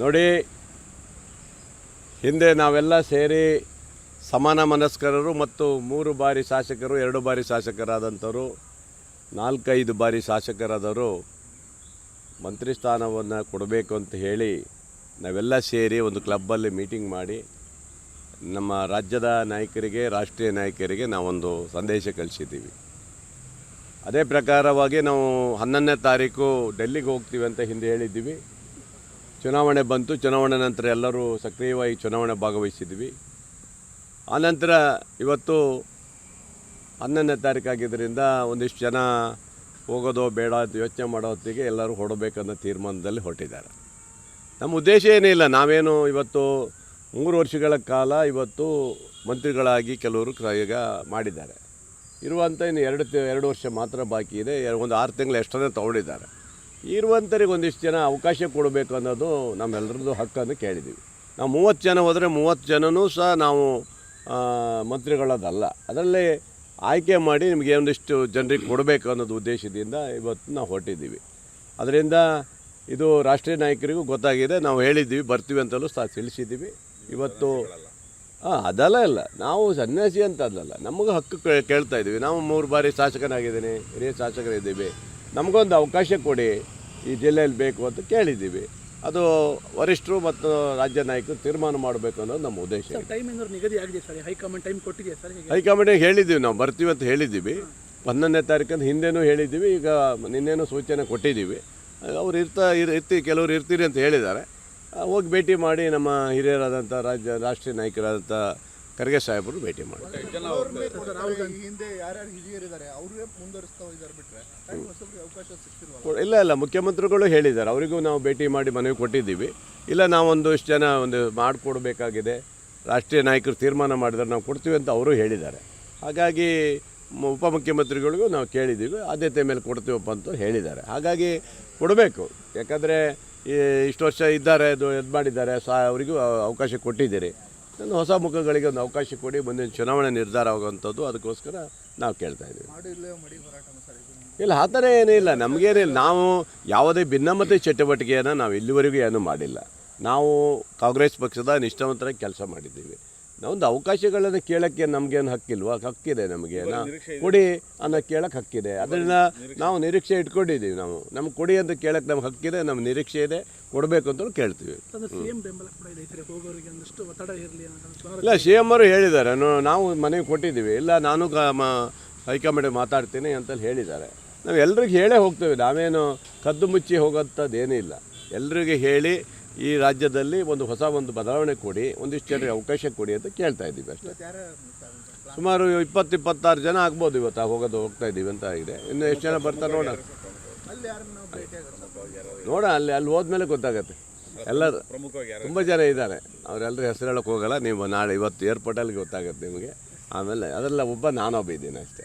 ನೋಡಿ, ಹಿಂದೆ ನಾವೆಲ್ಲ ಸೇರಿ ಸಮಾನ ಮನಸ್ಕರರು ಮತ್ತು 3 ಬಾರಿ ಶಾಸಕರು, 2 ಬಾರಿ ಶಾಸಕರಾದಂಥವರು, 4-5 ಬಾರಿ ಶಾಸಕರಾದವರು ಮಂತ್ರಿ ಸ್ಥಾನವನ್ನು ಕೊಡಬೇಕು ಅಂತ ಹೇಳಿ ನಾವೆಲ್ಲ ಸೇರಿ ಒಂದು ಕ್ಲಬ್ಬಲ್ಲಿ ಮೀಟಿಂಗ್ ಮಾಡಿ ನಮ್ಮ ರಾಜ್ಯದ ನಾಯಕರಿಗೆ, ರಾಷ್ಟ್ರೀಯ ನಾಯಕರಿಗೆ ನಾವೊಂದು ಸಂದೇಶ ಕಳಿಸಿದ್ದೀವಿ. ಅದೇ ಪ್ರಕಾರವಾಗಿ ನಾವು 11ನೇ ತಾರೀಕು ಡೆಲ್ಲಿಗೆ ಹೋಗ್ತೀವಿ ಅಂತ ಹಿಂದೆ ಹೇಳಿದ್ದೀವಿ. ಚುನಾವಣೆ ಬಂತು. ಚುನಾವಣೆ ನಂತರ ಎಲ್ಲರೂ ಸಕ್ರಿಯವಾಗಿ ಚುನಾವಣೆ ಭಾಗವಹಿಸಿದ್ವಿ. ಆನಂತರ ಇವತ್ತು 11ನೇ ತಾರೀಕಾಗಿದ್ದರಿಂದ ಒಂದಿಷ್ಟು ಜನ ಹೋಗೋದೋ ಬೇಡ ಅಂತ ಯೋಚನೆ ಮಾಡೋ ಹೊತ್ತಿಗೆ ಎಲ್ಲರೂ ಹೊರಡಬೇಕನ್ನೋ ತೀರ್ಮಾನದಲ್ಲಿ ಹೊರಟಿದ್ದಾರೆ. ನಮ್ಮ ಉದ್ದೇಶ ಏನಿಲ್ಲ, ನಾವೇನು ಇವತ್ತು 3 ವರ್ಷಗಳ ಕಾಲ ಇವತ್ತು ಮಂತ್ರಿಗಳಾಗಿ ಕೆಲವರು ಈಗ ಮಾಡಿದ್ದಾರೆ. ಇರುವಂಥ ಇನ್ನು 2 ವರ್ಷ ಮಾತ್ರ ಬಾಕಿ ಇದೆ. ಒಂದು 6 ತಿಂಗಳು ಎಷ್ಟನ್ನೇ ತೊಗೊಂಡಿದ್ದಾರೆ. ಇರುವಂಥರಿಗೆ ಒಂದಿಷ್ಟು ಜನ ಅವಕಾಶ ಕೊಡಬೇಕು ಅನ್ನೋದು ನಮ್ಮೆಲ್ಲರದ್ದು ಹಕ್ಕನ್ನು ಕೇಳಿದ್ದೀವಿ. ನಾವು 30 ಜನ ಹೋದರೆ 30 ಜನನೂ ಸಹ ನಾವು ಮಂತ್ರಿಗಳದಲ್ಲ, ಅದರಲ್ಲೇ ಆಯ್ಕೆ ಮಾಡಿ ನಿಮಗೆ ಒಂದಿಷ್ಟು ಜನರಿಗೆ ಕೊಡಬೇಕು ಅನ್ನೋದು ಉದ್ದೇಶದಿಂದ ಇವತ್ತು ನಾವು ಹೊರಟಿದ್ದೀವಿ. ಅದರಿಂದ ಇದು ರಾಷ್ಟ್ರೀಯ ನಾಯಕರಿಗೂ ಗೊತ್ತಾಗಿದೆ. ನಾವು ಹೇಳಿದ್ದೀವಿ, ಬರ್ತೀವಿ ಅಂತಲೂ ಸಹ ತಿಳಿಸಿದ್ದೀವಿ. ಇವತ್ತು ಅದೆಲ್ಲ ಇಲ್ಲ, ನಾವು ಸನ್ಯಾಸಿ ಅಂತ ಅಲ್ಲಲ್ಲ, ನಮಗೆ ಹಕ್ಕು ಕೇಳ್ತಾ ಇದ್ದೀವಿ. ನಾವು 3 ಬಾರಿ ಶಾಸಕನಾಗಿದ್ದೀನಿ, ಹಿರಿಯ ಶಾಸಕರಿದ್ದೀವಿ, ನಮಗೊಂದು ಅವಕಾಶ ಕೊಡಿ, ಈ ಜಿಲ್ಲೆಯಲ್ಲಿ ಬೇಕು ಅಂತ ಕೇಳಿದ್ದೀವಿ. ಅದು ವರಿಷ್ಠರು ಮತ್ತು ರಾಜ್ಯ ನಾಯಕರು ತೀರ್ಮಾನ ಮಾಡಬೇಕು ಅನ್ನೋದು ನಮ್ಮ ಉದ್ದೇಶ. ಹೈಕಮಾಂಡಿಗೆ ಹೇಳಿದ್ದೀವಿ, ನಾವು ಬರ್ತೀವಿ ಅಂತ ಹೇಳಿದ್ದೀವಿ. 11ನೇ ತಾರೀಕಂದು ಹಿಂದೆನೂ ಹೇಳಿದ್ದೀವಿ, ಈಗ ನಿನ್ನೇನೂ ಸೂಚನೆ ಕೊಟ್ಟಿದ್ದೀವಿ. ಅವ್ರು ಕೆಲವರು ಇರ್ತೀರಿ ಅಂತ ಹೇಳಿದ್ದಾರೆ. ಹೋಗಿ ಭೇಟಿ ಮಾಡಿ ನಮ್ಮ ಹಿರಿಯರಾದಂಥ ರಾಷ್ಟ್ರೀಯ ನಾಯಕರಾದಂಥ ಖರ್ಗೆ ಸಾಹೇಬರು ಭೇಟಿ ಮಾಡಿ. ಇಲ್ಲ, ಮುಖ್ಯಮಂತ್ರಿಗಳು ಹೇಳಿದ್ದಾರೆ, ಅವರಿಗೂ ನಾವು ಭೇಟಿ ಮಾಡಿ ಮನವಿ ಕೊಟ್ಟಿದ್ದೀವಿ. ಇಲ್ಲ, ನಾವೊಂದಿಷ್ಟು ಜನ ಮಾಡಿಕೊಡ್ಬೇಕಾಗಿದೆ, ರಾಷ್ಟ್ರೀಯ ನಾಯಕರು ತೀರ್ಮಾನ ಮಾಡಿದರೆ ನಾವು ಕೊಡ್ತೀವಿ ಅಂತ ಅವರು ಹೇಳಿದ್ದಾರೆ. ಹಾಗಾಗಿ ಉಪಮುಖ್ಯಮಂತ್ರಿಗಳಿಗೂ ನಾವು ಕೇಳಿದ್ದೀವಿ, ಆದ್ಯತೆ ಮೇಲೆ ಕೊಡ್ತೀವಪ್ಪ ಅಂತ ಹೇಳಿದ್ದಾರೆ. ಹಾಗಾಗಿ ಕೊಡಬೇಕು, ಯಾಕಂದರೆ ಇಷ್ಟು ವರ್ಷ ಇದ್ದಾರೆ, ಇದು ಮಾಡಿದ್ದಾರೆ, ಅವರಿಗೂ ಅವಕಾಶ ಕೊಟ್ಟಿದ್ದೀರಿ. ನನ್ನ ಹೊಸ ಮುಖಗಳಿಗೆ ಒಂದು ಅವಕಾಶ ಕೊಡಿ, ಮುಂದಿನ ಚುನಾವಣೆ ನಿರ್ಧಾರ ಆಗುವಂಥದ್ದು, ಅದಕ್ಕೋಸ್ಕರ ನಾವು ಕೇಳ್ತಾ ಇದ್ದೀವಿ. ಇಲ್ಲ, ಆ ಥರ ಏನೂ ಇಲ್ಲ, ನಮಗೇನಿಲ್ಲ. ನಾವು ಯಾವುದೇ ಭಿನ್ನಮತ ಚಟುವಟಿಕೆಯನ್ನು ನಾವು ಇಲ್ಲಿವರೆಗೂ ಏನೂ ಮಾಡಿಲ್ಲ. ನಾವು ಕಾಂಗ್ರೆಸ್ ಪಕ್ಷದ ನಿಷ್ಠಾವಂತರಾಗಿ ಕೆಲಸ ಮಾಡಿದ್ದೀವಿ. ನಾವೊಂದು ಅವಕಾಶಗಳನ್ನು ಕೇಳೋಕ್ಕೆ ನಮಗೇನು ಹಕ್ಕಿಲ್ವಾ? ಹಕ್ಕಿದೆ, ನಮಗೆ ಕೊಡಿ ಅನ್ನೋ ಕೇಳೋಕ್ಕೆ ಹಕ್ಕಿದೆ. ಅದರಿಂದ ನಾವು ನಿರೀಕ್ಷೆ ಇಟ್ಕೊಂಡಿದ್ದೀವಿ. ನಮ್ಗೆ ಕೊಡಿ ಅಂತ ಕೇಳೋಕ್ಕೆ ನಮ್ಗೆ ಹಕ್ಕಿದೆ, ನಮ್ಮ ನಿರೀಕ್ಷೆ ಇದೆ, ಕೊಡಬೇಕು ಅಂತ ಕೇಳ್ತೀವಿ. ಇಲ್ಲ, CM ಅವರು ಹೇಳಿದ್ದಾರೆ, ನಾವು ಮನೆಗೆ ಕೊಟ್ಟಿದ್ದೀವಿ. ಇಲ್ಲ, ನಾನು ಹೈಕಮಾಂಡಿಗೆ ಮಾತಾಡ್ತೀನಿ ಅಂತಲ್ಲಿ ಹೇಳಿದ್ದಾರೆ. ನಾವು ಎಲ್ರಿಗೂ ಹೇಳೇ ಹೋಗ್ತೇವೆ, ನಾವೇನು ಕದ್ದು ಮುಚ್ಚಿ ಹೋಗೋಂಥದ್ದೇನೂ ಇಲ್ಲ. ಎಲ್ರಿಗೂ ಹೇಳಿ ಈ ರಾಜ್ಯದಲ್ಲಿ ಒಂದು ಬದಲಾವಣೆ ಕೊಡಿ, ಒಂದಿಷ್ಟು ಜನರಿಗೆ ಅವಕಾಶ ಕೊಡಿ ಅಂತ ಕೇಳ್ತಾ ಇದ್ದೀವಿ ಅಷ್ಟೇ. ಸುಮಾರು 20-26 ಜನ ಆಗ್ಬೋದು ಇವತ್ತು ಹೋಗ್ತಾ ಇದ್ದೀವಿ ಅಂತ ಆಗಿದೆ. ಇನ್ನು ಎಷ್ಟು ಜನ ಬರ್ತಾರೆ ನೋಡ ಅಲ್ಲಿ ಹೋದ್ಮೇಲೆ ಗೊತ್ತಾಗತ್ತೆ. ಎಲ್ಲರೂ ತುಂಬ ಜನ ಇದ್ದಾರೆ, ಅವರೆಲ್ಲರೂ ಹೆಸರು ಹೇಳೋಕ್ಕೆ ಹೋಗಲ್ಲ. ನೀವು ನಾಳೆ ಇವತ್ತು ಏರ್ಪೋರ್ಟಲ್ಲಿ ಗೊತ್ತಾಗುತ್ತೆ ನಿಮಗೆ. ಆಮೇಲೆ ಅದೆಲ್ಲ ನಾನೊಬ್ಬ ಇದ್ದೀನಿ ಅಷ್ಟೇ.